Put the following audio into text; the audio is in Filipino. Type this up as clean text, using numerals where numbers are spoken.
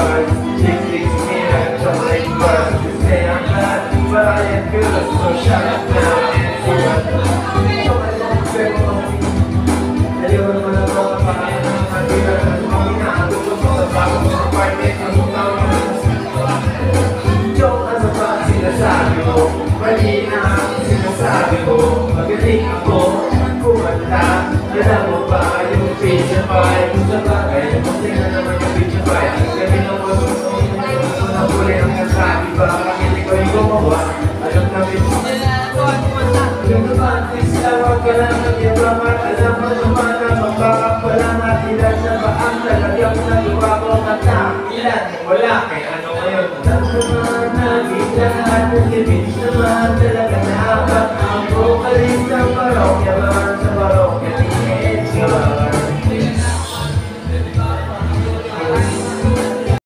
cards. Chicks fix me like chocolate bars. You say I'm not, but I am good, so shut up now. Ayaw naman ang mga paano ng kanila na mga inaagod ko sa bagong mga apartment na mukhaw na joke ano ba ang sinasabi mo? Mali na ang sinasabi mo. Magaling ako, kumanta. Alam mo ba yung pizza pie? Kung sa bagay, masing na naman yung pizza pie. Gabi na mo na huli ang nasabi ba? Bakit ikaw yung gumawa? Alam na pizza yung romantis na wag ka lang nagyabangan. Alam mo naman na magbakak wala na ilan na ba ang talagang nagawa ko kanta? Ilan? Wala. Kaya ano ngayon? Alam naman na bigla at nagibig naman talaga na abang ang vocalist ng parokya ba?